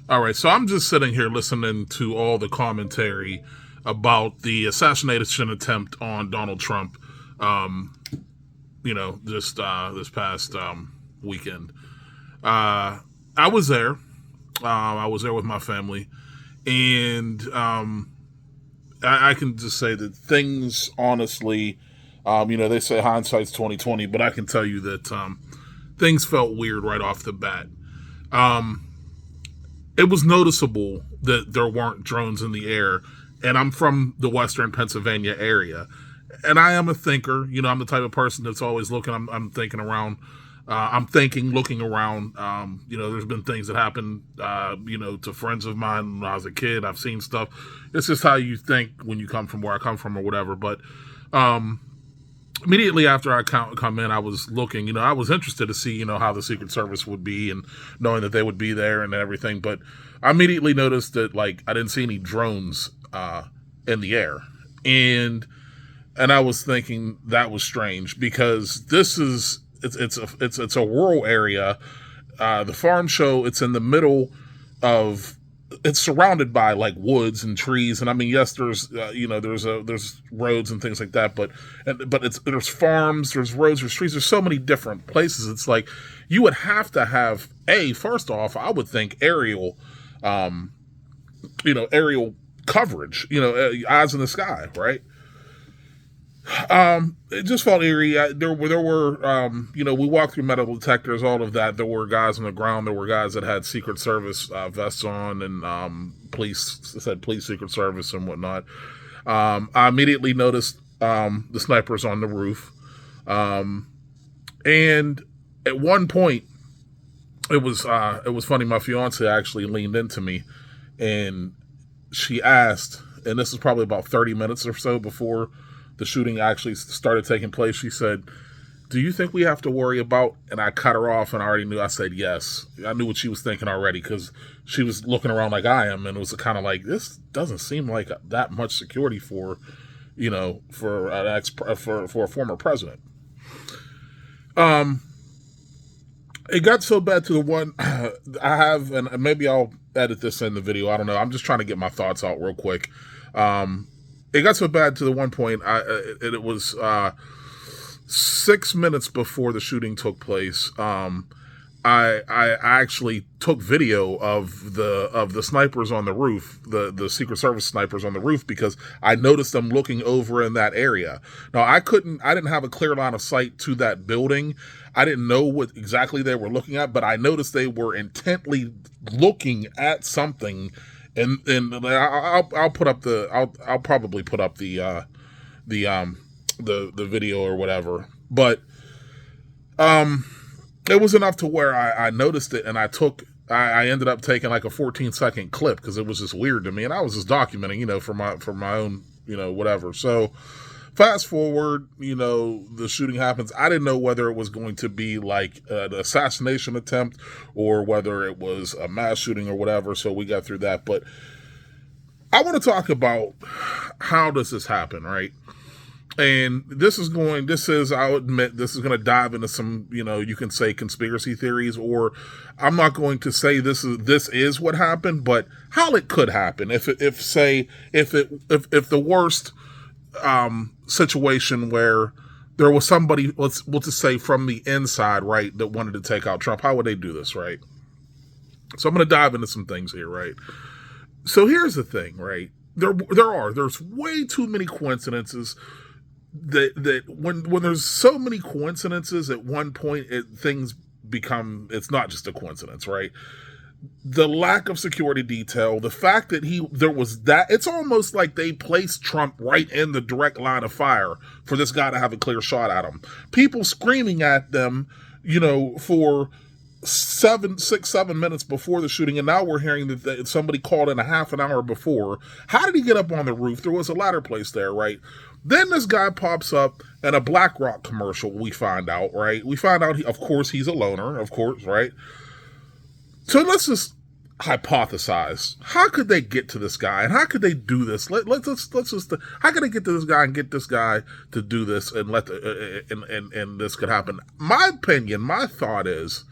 All right, so I'm just sitting here listening to all the commentary about the assassination attempt on Donald Trump. Um, just this past weekend. I was there. I was there with my family, and I can just say that things, honestly, they say hindsight's 2020, but I can tell you that things felt weird right off the bat. Um, it was noticeable that there weren't drones in the air, and I'm from the Western Pennsylvania area, and I am a thinker. I'm the type of person that's always looking. I'm thinking around. I'm thinking, looking around. There's been things that happened, to friends of mine when I was a kid. I've seen stuff. It's just how you think when you come from where I come from or whatever. But um, immediately after I come in, I was looking. I was interested to see, how the Secret Service would be and knowing that they would be there and everything. But I immediately noticed that, like, I didn't see any drones in the air, and I was thinking that was strange because it's a rural area. The farm show, it's in the middle of, it's surrounded by like woods and trees, and I mean, yes, there's there's roads and things like that, but there's farms, there's roads, there's trees, there's so many different places. It's like you would have to have first off, I would think um, aerial coverage, eyes in the sky, right? It just felt eerie. There were, we walked through metal detectors, all of that. There were guys on the ground. There were guys that had Secret Service vests on, and police Secret Service and whatnot. I immediately noticed the snipers on the roof, and at one point, it was funny. My fiance actually leaned into me, and she asked, and this is probably about 30 minutes or so before the shooting actually started taking place. She said, "Do you think we have to worry about?" And I cut her off, and I already knew. I said yes. I knew what she was thinking already because she was looking around like I am, and it was kind of like, this doesn't seem like that much security for for a former president. It got so bad to the one I have, and maybe I'll edit this in the video. I don't know. I'm just trying to get my thoughts out real quick. It got so bad to the one point. It was 6 minutes before the shooting took place. I actually took video of the snipers on the roof, the Secret Service snipers on the roof, because I noticed them looking over in that area. Now I didn't have a clear line of sight to that building. I didn't know what exactly they were looking at, but I noticed they were intently looking at something. And I'll put up I'll probably put up the video or whatever. But it was enough to where I noticed it, and I ended up taking like a 14-second clip because it was just weird to me, and I was just documenting, for my own, whatever. So fast forward, the shooting happens. I didn't know whether it was going to be like an assassination attempt or whether it was a mass shooting or whatever. So we got through that. But I want to talk about how does this happen, right? And I'll admit, this is going to dive into some, you can say conspiracy theories, or I'm not going to say this is what happened, but how it could happen if the worst situation where there was somebody, we'll just say from the inside, right, that wanted to take out Trump. How would they do this, right? So I'm going to dive into some things here, right? So here's the thing, right? There's way too many coincidences that when there's so many coincidences at one point, it's not just a coincidence, right? The lack of security detail, the fact that it's almost like they placed Trump right in the direct line of fire for this guy to have a clear shot at him. People screaming at them, for 7 minutes before the shooting, and now we're hearing that somebody called in a half an hour before. How did he get up on the roof? There was a ladder placed there, right? Then this guy pops up in a BlackRock commercial, we find out, right? We find out, of course, he's a loner, of course, right? So let's just hypothesize. How could they get to this guy, and how could they do this? Let's just. How could they get to this guy and get this guy to do this, and and this could happen? My opinion, my thought is,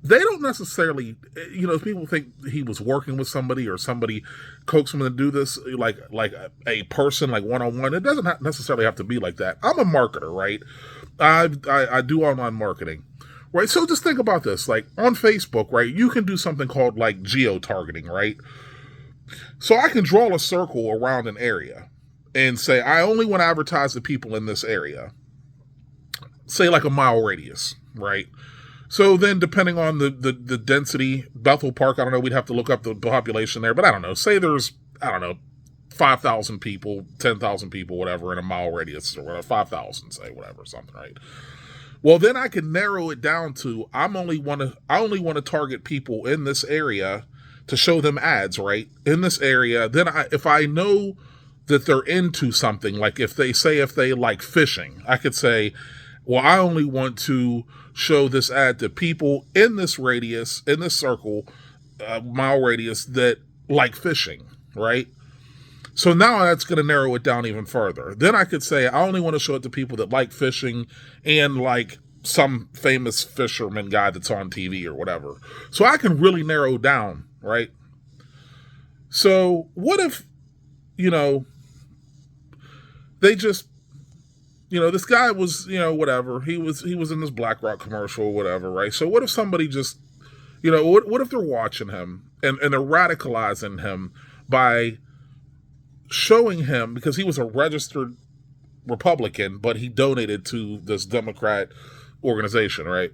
they don't necessarily, people think he was working with somebody or somebody coaxed him to do this, like a person, like one-on-one. It doesn't necessarily have to be like that. I'm a marketer, right? I do online marketing, right? So just think about this, like on Facebook, right? You can do something called like geo-targeting, right? So I can draw a circle around an area and say, I only want to advertise to people in this area, say like a mile radius, right? So then depending on the density, Bethel Park, I don't know, we'd have to look up the population there, but I don't know, say there's, 5,000 people, 10,000 people, whatever, in a mile radius, or whatever, 5,000, say, whatever, something, right? Well, then I can narrow it down to, I only want to target people in this area to show them ads, right? In this area. Then if I know that they're into something, like if they like fishing, I could say, well, I only want to show this ad to people in this radius, in this circle, mile radius, that like fishing, right? So now that's going to narrow it down even further. Then I could say I only want to show it to people that like fishing and like some famous fisherman guy that's on TV or whatever. So I can really narrow down, right? So what if, they just, this guy was, whatever. He was in this BlackRock commercial or whatever, right? So what if somebody just, what if they're watching him and they're radicalizing him by showing him, because he was a registered Republican, but he donated to this Democrat organization, right?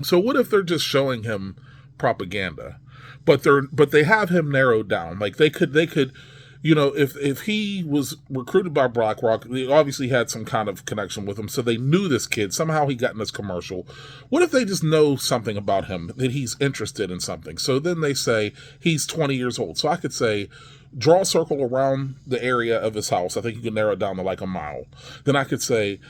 So what if they're just showing him propaganda, but they have him narrowed down? Like they could, if he was recruited by BlackRock, they obviously had some kind of connection with him, so they knew this kid. Somehow he got in this commercial. What if they just know something about him, that he's interested in something? So then they say he's 20 years old. So I could say, draw a circle around the area of his house. I think you can narrow it down to like a mile. Then I could say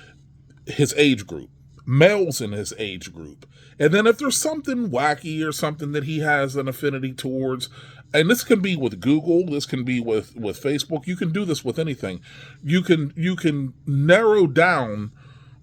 his age group, males in his age group. And then if there's something wacky or something that he has an affinity towards, and this can be with Google, this can be with Facebook, you can do this with anything. You can narrow down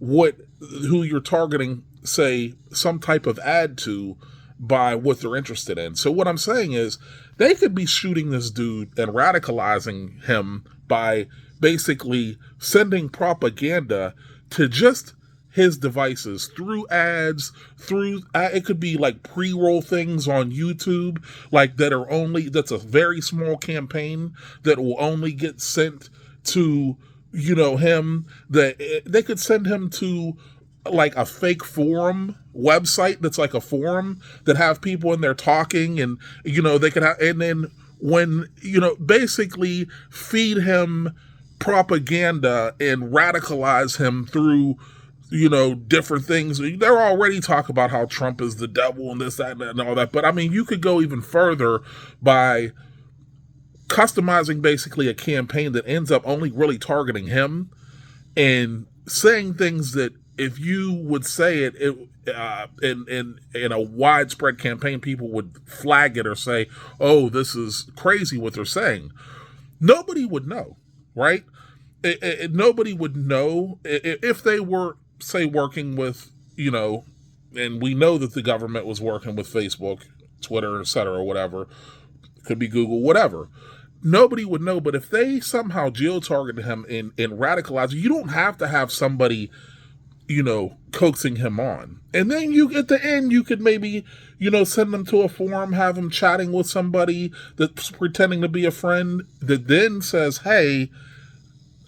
who you're targeting, say, some type of ad to, by what they're interested in. So what I'm saying is, they could be shooting this dude and radicalizing him by basically sending propaganda to just his devices through ads, it could be like pre-roll things on YouTube, like that's a very small campaign that will only get sent to, him, that they could send him to like a fake forum website that's like a forum that have people in there talking, and they could have, and then when basically feed him propaganda and radicalize him through different things. They're already talking about how Trump is the devil and this, that, and all that, but I mean, you could go even further by customizing basically a campaign that ends up only really targeting him and saying things that, if you would say it in a widespread campaign, people would flag it or say, oh, this is crazy what they're saying. Nobody would know, right? Nobody would know if they were, say, working with, and we know that the government was working with Facebook, Twitter, etc., whatever. Could be Google, whatever. Nobody would know, but if they somehow geo-targeted him and radicalized, you don't have to have somebody coaxing him on. And then at the end, you could maybe, send them to a forum, have him chatting with somebody that's pretending to be a friend that then says, hey,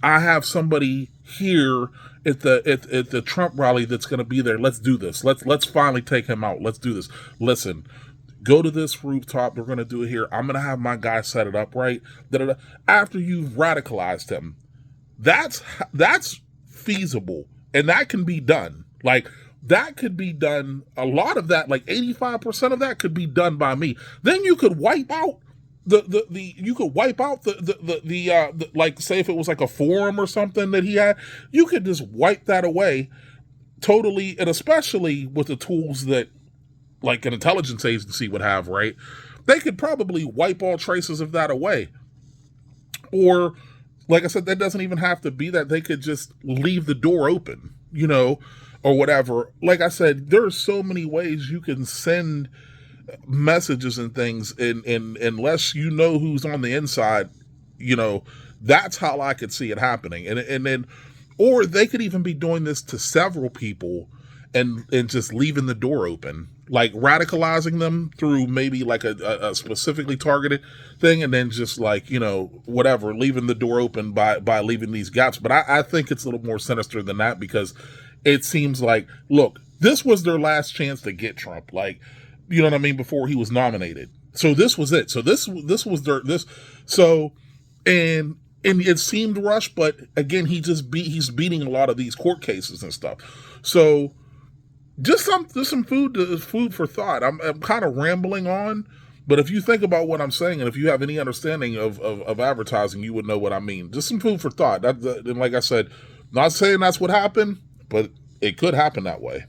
I have somebody here at the Trump rally that's going to be there. Let's do this. Let's finally take him out. Let's do this. Listen, go to this rooftop. We're going to do it here. I'm going to have my guy set it up right. After you've radicalized him, that's feasible. And that can be done. Like, that could be done. A lot of that, like 85% of that, could be done by me. Then you could wipe out the like, say if it was like a forum or something that he had, you could just wipe that away totally, and especially with the tools that like an intelligence agency would have, right? They could probably wipe all traces of that away. Or, like I said, that doesn't even have to be that. They could just leave the door open, or whatever. Like I said, there are so many ways you can send messages and things, and unless you know who's on the inside, you know, that's how I could see it happening. And then, or they could even be doing this to several people and just leaving the door open, like radicalizing them through maybe like a specifically targeted thing, and then just like, you know, whatever, leaving the door open by leaving these gaps. But I think it's a little more sinister than that, because it seems like, look, this was their last chance to get Trump, like, you know what I mean, before he was nominated. So this was it. So this was their so and it seemed rushed, but again, he's beating a lot of these court cases and stuff. So just some food for thought. I'm kind of rambling on, but if you think about what I'm saying, and if you have any understanding of advertising, you would know what I mean. Just some food for thought. And like I said, not saying that's what happened, but it could happen that way.